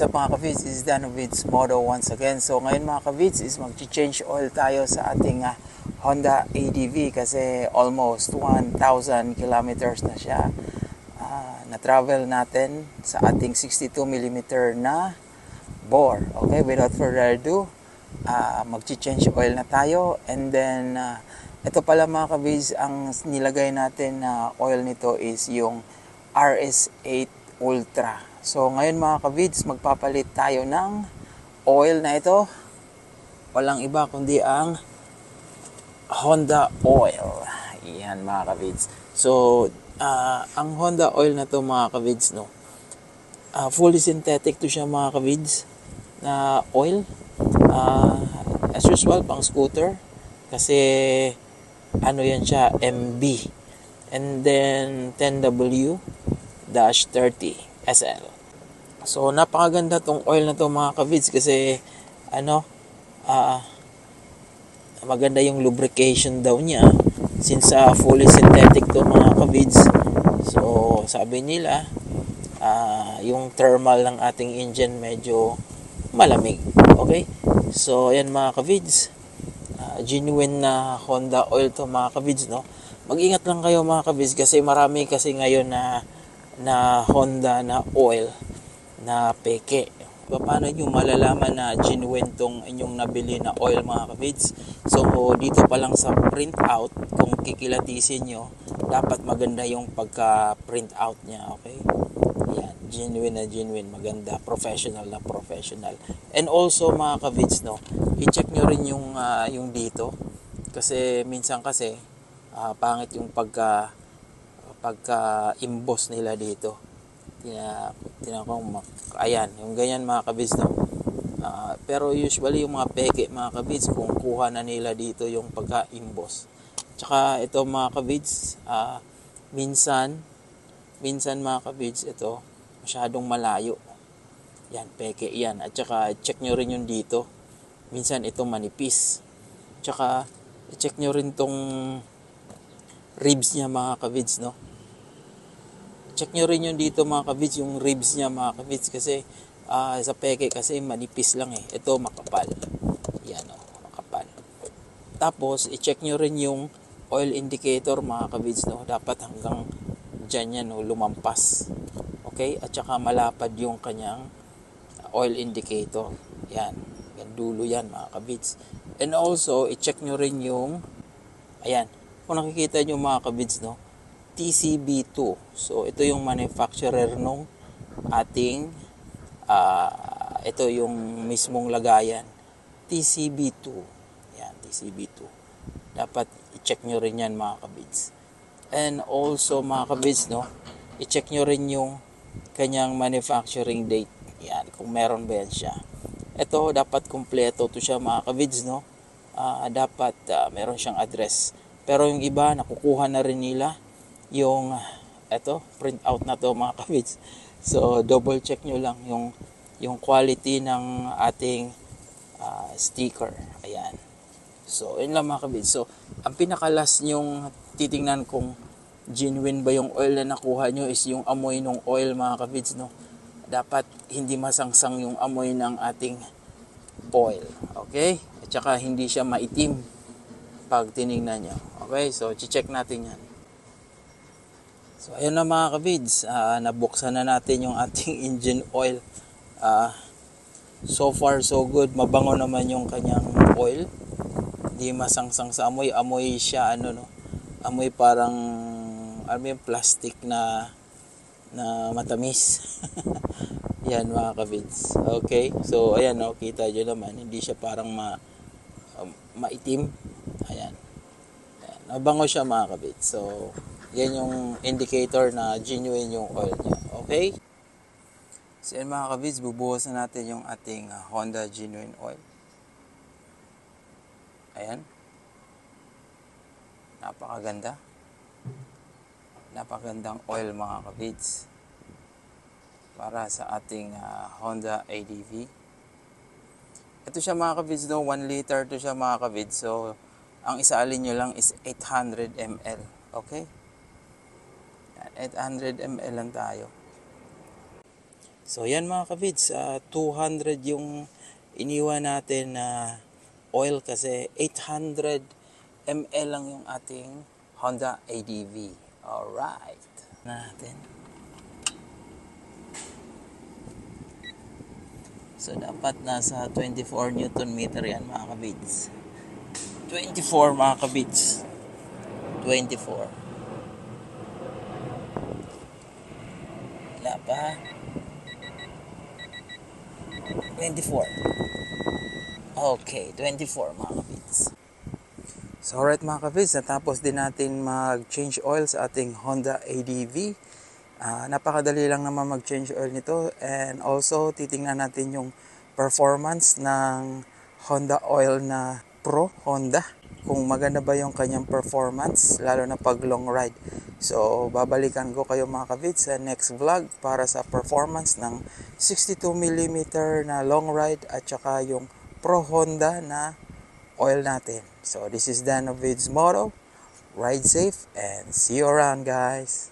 up mga ka-vids? This is Dan of Vids Moto once again. So ngayon mga ka-vids is mag-change oil tayo sa ating Honda ADV kasi almost 1,000 kilometers na siya. Na-travel natin sa ating 62mm na bore. Okay, without further ado, mag-change oil na tayo. And then, ito pala mga ka-vids, ang nilagay natin na oil nito is yung RS8 Ultra. So ngayon mga ka-vids, magpapalit tayo ng oil na ito. Walang iba kundi ang Honda oil. Yan mga ka-vids. So ang Honda oil na to mga ka-vids, no, fully synthetic to siya mga ka-vids na oil. As usual pang scooter kasi ano yan siya, MB, and then 10W-30 SL. So napakaganda tong oil na to mga ka-vids kasi maganda yung lubrication daw niya since fully synthetic to mga ka-vids. So sabi nila yung thermal ng ating engine medyo malamig. Okay, so ayan mga ka-vids, genuine na Honda oil to mga ka-vids, no. Mag-ingat lang kayo mga ka-vids kasi marami kasi ngayon na Honda na oil na peke. Paano nyo malalaman na genuine tong inyong nabili na oil mga ka-vids? So dito pa lang sa print out, kung kikilatisin nyo, dapat maganda yung pagka-print out nya. Okay, yan, genuine na genuine, maganda, professional na professional. And also mga ka-vids, no, i-check nyo rin yung dito kasi minsan kasi pangit yung pagka-emboss nila dito. Ayan, yung ganyan mga ka-vids, no. Pero usually yung mga peke mga ka-vids, kung kuha na nila dito yung pagka-emboss. Tsaka ito mga ka-vids, minsan mga ka-vids, ito masyadong malayo. Yan, peke yan. At tsaka check nyo rin yung dito. Minsan ito manipis. Tsaka check nyo rin tong ribs niya mga ka-vids, no. Check nyo rin yung dito mga ka-vids, yung ribs niya mga ka-vids kasi sa peke kasi manipis lang eh. Ito makapal. Yan o, makapal. Tapos i-check nyo rin yung oil indicator mga ka-vids, no. Dapat hanggang dyan yan, no, lumampas. Okay, at saka malapad yung kanyang oil indicator. Yan, yan dulo yan mga ka-vids. And also i-check nyo rin yung, ayan, kung nakikita nyo mga ka-vids, no, TCB2. So ito yung manufacturer nung ating ito yung mismong lagayan, TCB2. Yan, TCB2. Dapat i-check nyo rin yan mga ka-vids. And also mga ka-vids, no, i-check nyo rin yung kanyang manufacturing date. Yan, kung meron ba yan siya. Ito dapat kumpleto to siya mga ka-vids, no. Dapat meron siyang address. Pero yung iba nakukuha na rin nila yung print out na to mga ka-vids. So double check nyo lang yung quality ng ating sticker. Ayan. So yun lang mga ka-vids. So ang pinakalas nyong titingnan kung genuine ba yung oil na nakuha nyo is yung amoy ng oil mga ka-vids, no. Dapat hindi masangsang yung amoy ng ating oil. Okay, at saka hindi siya maitim pag tinignan nyo. Okay, so check natin yan. So ayun na mga ka-vids, nabuksan na natin yung ating engine oil. So far so good, mabango naman yung kanyang oil. Hindi masangsang sa amoy, amoy siya amoy parang yung plastic na matamis. Yan mga ka-vids. Okay, so ayan, no, kita nyo naman, hindi siya parang maitim. Ayan, nabango siya mga ka-vids. So yan yung indicator na genuine yung oil niya. Okay? So yan mga ka-vids, bubuhos na natin yung ating Honda genuine oil. Ayan. Napakaganda. Napakagandang oil mga ka-vids para sa ating Honda ADV. Ito siya mga ka-vids, no, 1 liter to siya mga ka-vids. So ang isaalin nyo lang is 800 ml. Okay? 800 ml lang tayo. So yan mga kavids, 200 yung iniwan natin na oil kasi 800 ml lang yung ating Honda ADV. Alright. Natin. So dapat nasa 24 Newton meter yan mga kavids. 24 mga kavids. 24. Wala pa. 24. Okay, 24 mga kavids. So alright mga kavids, natapos din natin mag-change oil sa ating Honda ADV. Napakadali lang naman mag-change oil nito, and also titingnan natin yung performance ng Honda oil na Pro Honda, kung maganda ba yung kanyang performance lalo na pag long ride. So babalikan ko kayo mga kavids sa next vlog para sa performance ng 62mm na long ride at saka yung Pro Honda na oil natin. So this is Dan of Vids Moto. Ride safe and see you around guys.